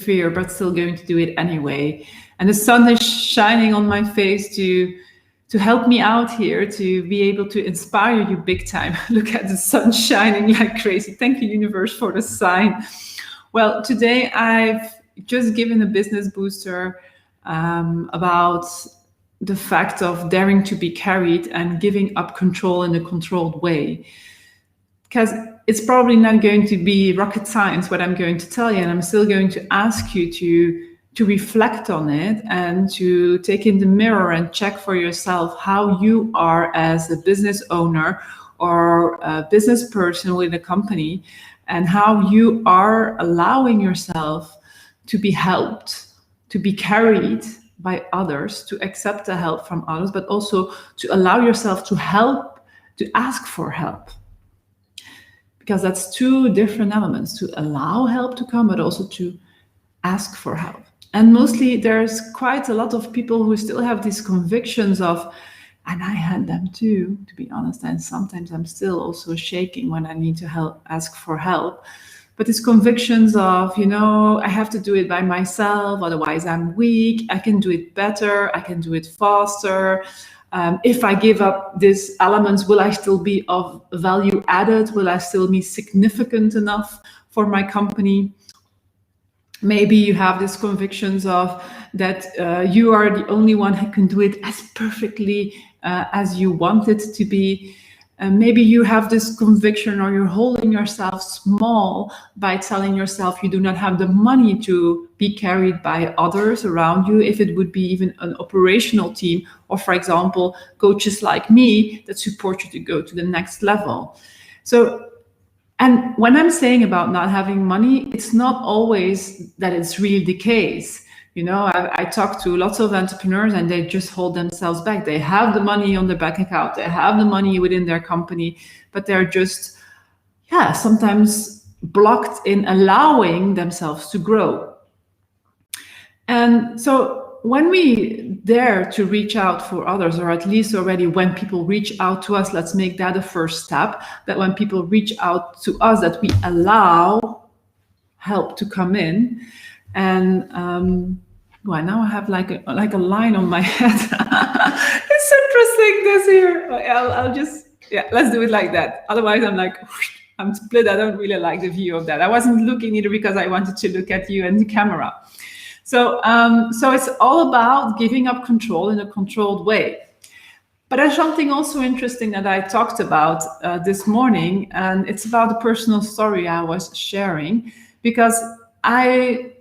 fear, but still going to do it anyway. And the sun is shining on my face to help me out here, to be able to inspire you big time. Look at the sun shining like crazy. Thank you, universe, for the sign. Well, today I've just given a business booster about the fact of daring to be carried and giving up control in a controlled way. Because it's probably not going to be rocket science what I'm going to tell you, and I'm still going to ask you to reflect on it and to take in the mirror and check for yourself how you are as a business owner or a business person within a company, and how you are allowing yourself to be helped, to be carried by others, to accept the help from others, but also to allow yourself to help, to ask for help. Because that's two different elements, to allow help to come, but also to ask for help. And mostly there's quite a lot of people who still have these convictions of, and I had them too, to be honest, and sometimes I'm still also shaking when I need to ask for help. But these convictions of, I have to do it by myself, otherwise I'm weak, I can do it better, I can do it faster. If I give up these elements, will I still be of value added? Will I still be significant enough for my company? Maybe you have these convictions of that you are the only one who can do it as perfectly as you want it to be. Maybe you have this conviction, or you're holding yourself small by telling yourself you do not have the money to be carried by others around you, if it would be even an operational team, or for example, coaches like me that support you to go to the next level. So, and when I'm saying about not having money, it's not always that it's really the case. I talk to lots of entrepreneurs and they just hold themselves back. They have the money on their bank account, they have the money within their company, but they're just, sometimes blocked in allowing themselves to grow. And so when we dare to reach out for others, or at least already when people reach out to us, let's make that a first step, that when people reach out to us, that we allow help to come in. And well, now I have like a line on my head. It's interesting this here. I'll just, let's do it like that. Otherwise I'm split. I don't really like the view of that. I wasn't looking either because I wanted to look at you and the camera. So it's all about giving up control in a controlled way. But there's something also interesting that I talked about this morning, and it's about the personal story I was sharing, because I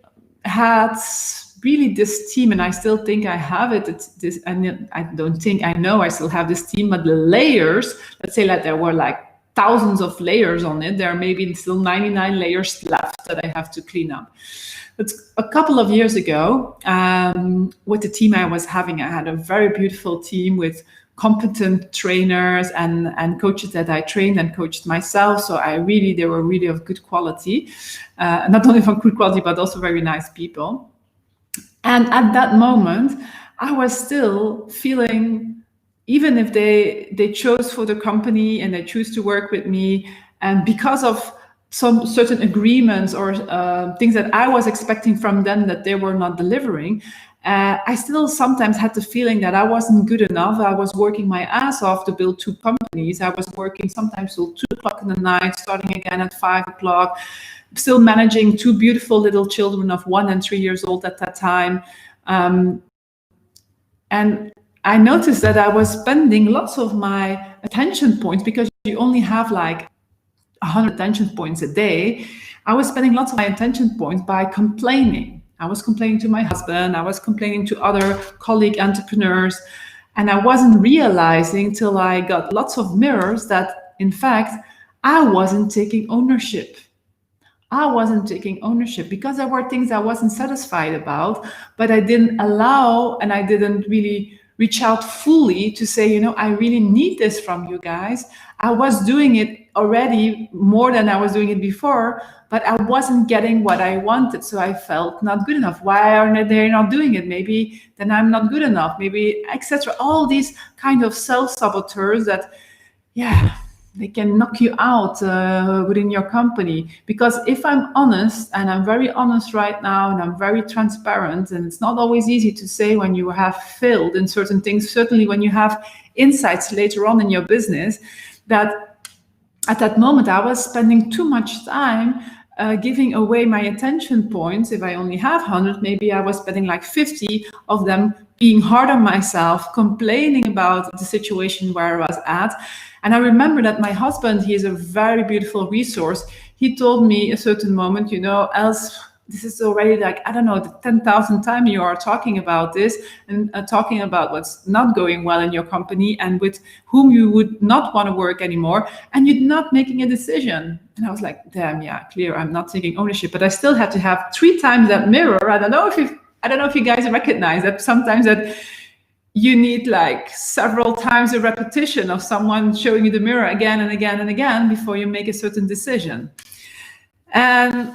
had really this team, and I still think I have it. It's this, and I don't think I know I still have this team, but the layers, let's say that there were like thousands of layers on it. There are maybe still 99 layers left that I have to clean up. But a couple of years ago, with the team I was having, I had a very beautiful team with competent trainers and coaches that I trained and coached myself. So they were really of good quality, not only from good quality, but also very nice people. And at that moment, I was still feeling, even if they chose for the company and they choose to work with me, and because of some certain agreements or things that I was expecting from them that they were not delivering, I still sometimes had the feeling that I wasn't good enough. I was working my ass off to build two companies. I was working sometimes till 2 o'clock in the night, starting again at 5 o'clock, still managing two beautiful little children of 1 and 3 years old at that time. And I noticed that I was spending lots of my attention points, because you only have like 100 attention points a day. I was spending lots of my attention points by complaining. I was complaining to my husband, I was complaining to other colleague entrepreneurs, and I wasn't realizing till I got lots of mirrors that, in fact, I wasn't taking ownership. I wasn't taking ownership because there were things I wasn't satisfied about, but I didn't allow, and I didn't really reach out fully to say, I really need this from you guys. I was doing it already more than I was doing it before, but I wasn't getting what I wanted. So I felt not good enough. Why are they not doing it? Maybe then I'm not good enough, maybe, etc. All these kind of self-saboteurs that, they can knock you out within your company. Because if I'm honest, and I'm very honest right now, and I'm very transparent, and it's not always easy to say when you have failed in certain things, certainly when you have insights later on in your business, that at that moment I was spending too much time giving away my attention points. If I only have 100, maybe I was spending like 50 of them being hard on myself, complaining about the situation where I was at. And I remember that my husband, he is a very beautiful resource. He told me a certain moment, else this is already like, I don't know, the 10,000th time you are talking about this and talking about what's not going well in your company and with whom you would not want to work anymore, and you're not making a decision. And I was like, damn, yeah, clear, I'm not taking ownership. But I still had to have 3 times that mirror. I don't know if you guys recognize that sometimes that you need like several times a repetition of someone showing you the mirror again and again and again before you make a certain decision. And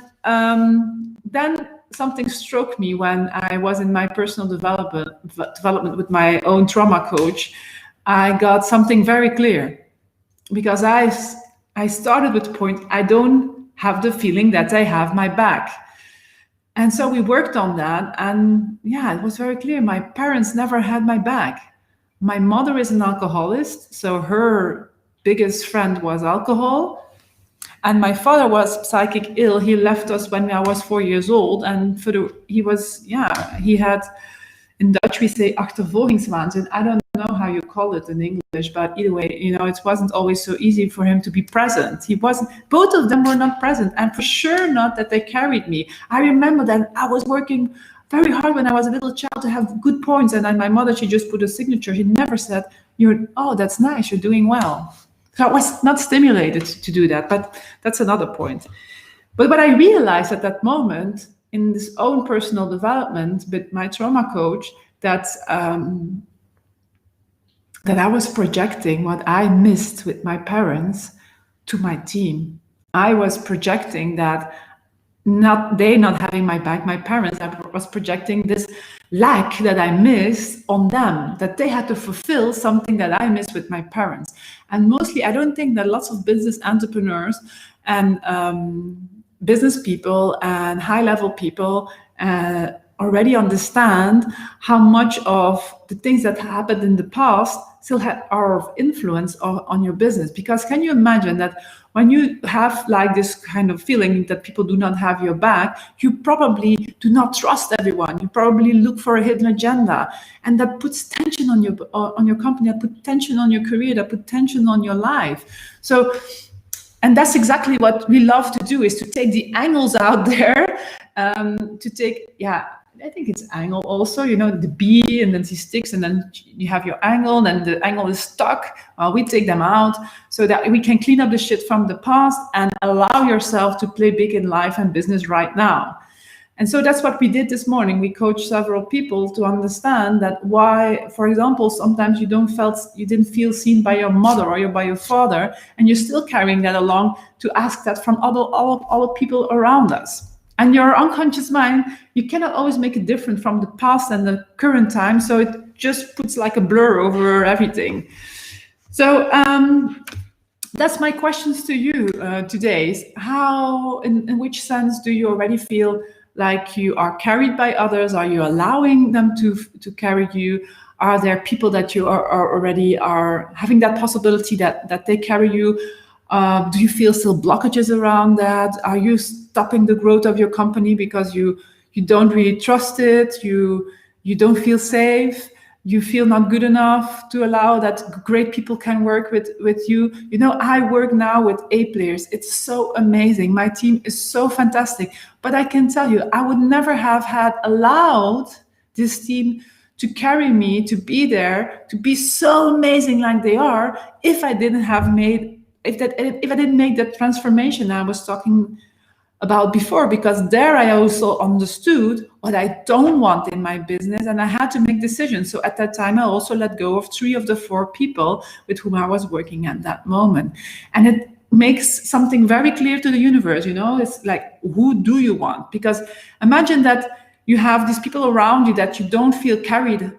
then something struck me when I was in my personal development with my own trauma coach. I got something very clear, because I started with the point, I don't have the feeling that I have my back. And so we worked on that, and yeah, it was very clear. My parents never had my back. My mother is an alcoholic, so her biggest friend was alcohol. And my father was psychic ill. He left us when I was 4 years old. And he had, in Dutch we say achtervolgingswaanzin. I don't know how you call it in English, but either way, it wasn't always so easy for him to be present. Both of them were not present, and for sure not that they carried me. I remember that I was working very hard when I was a little child to have good points. And then my mother, she just put a signature. She never said, oh, that's nice, you're doing well. So I was not stimulated to do that, but that's another point. But what I realized at that moment in this own personal development with my trauma coach, that I was projecting what I missed with my parents to my team. I was projecting that not having my back, my parents, I was projecting this lack that I missed on them, that they had to fulfill something that I missed with my parents. And mostly, I don't think that lots of business entrepreneurs and business people and high-level people already understand how much of the things that happened in the past still are of influence on your business. Because can you imagine that when you have like this kind of feeling that people do not have your back, you probably do not trust everyone. You probably look for a hidden agenda, and that puts tension on your company, that puts tension on your career, that puts tension on your life. So, and that's exactly what we love to do, is to take the angles out there, I think it's angle also, the bee and then the sticks, and then you have your angle, and the angle is stuck. We take them out so that we can clean up the shit from the past and allow yourself to play big in life and business right now. And so that's what we did this morning. We coached several people to understand that why, for example, sometimes you didn't feel seen by your mother or by your father, and you're still carrying that along, to ask that from other people around us. And your unconscious mind, you cannot always make it different from the past and the current time. So it just puts like a blur over everything. So that's my questions to you today. How, in which sense do you already feel like you are carried by others? Are you allowing them to carry you? Are there people that you are already having that possibility that they carry you? Do you feel still blockages around that? Are you stopping the growth of your company because you don't really trust it? You don't feel safe? You feel not good enough to allow that great people can work with you? I work now with A players. It's so amazing. My team is so fantastic. But I can tell you, I would never have allowed this team to carry me, to be there, to be so amazing like they are, if I didn't make that transformation I was talking about before. Because there I also understood what I don't want in my business, and I had to make decisions. So at that time, I also let go of 3 of the 4 people with whom I was working at that moment. And it makes something very clear to the universe, it's like, who do you want? Because imagine that you have these people around you that you don't feel carried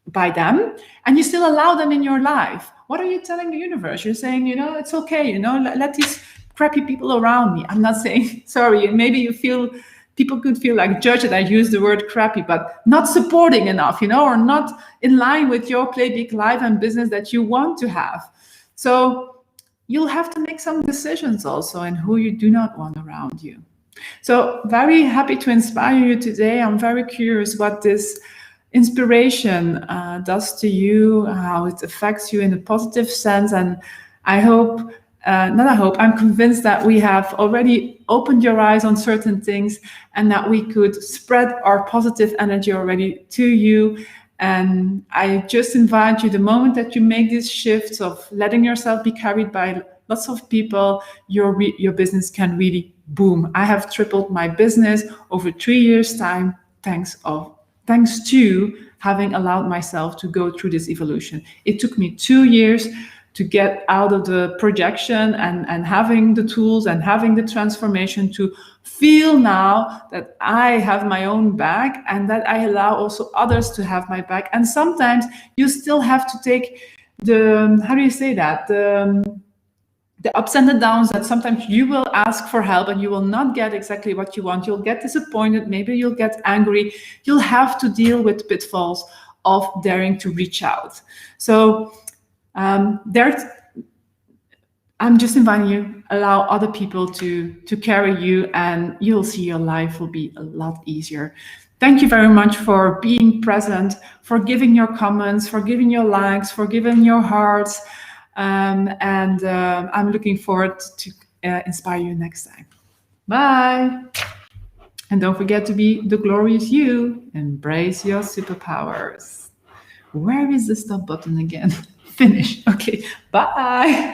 by them, and you still allow them in your life. What are you telling the universe? You're saying, it's okay, let these crappy people around me. I'm not saying, sorry, maybe people could feel like judged that I use the word crappy, but not supporting enough, or not in line with your play big life and business that you want to have. So you'll have to make some decisions also in who you do not want around you. So very happy to inspire you today. I'm very curious what this inspiration does to you, how it affects you in a positive sense. And I'm convinced that we have already opened your eyes on certain things and that we could spread our positive energy already to you. And I just invite you, the moment that you make these shifts of letting yourself be carried by lots of people, your business can really boom. I have tripled my business over 3 years' time, thanks to having allowed myself to go through this evolution. It took me 2 years to get out of the projection and having the tools and having the transformation to feel now that I have my own back and that I allow also others to have my back. And sometimes you still have to take the ups and the downs, that sometimes you will ask for help and you will not get exactly what you want. You'll get disappointed. Maybe you'll get angry. You'll have to deal with pitfalls of daring to reach out. So I'm just inviting you, allow other people to carry you, and you'll see your life will be a lot easier. Thank you very much for being present, for giving your comments, for giving your likes, for giving your hearts. I'm looking forward to inspire you next time. Bye. And don't forget to be the glorious you. Embrace your superpowers. Where is the stop button again? Finish. Okay. Bye.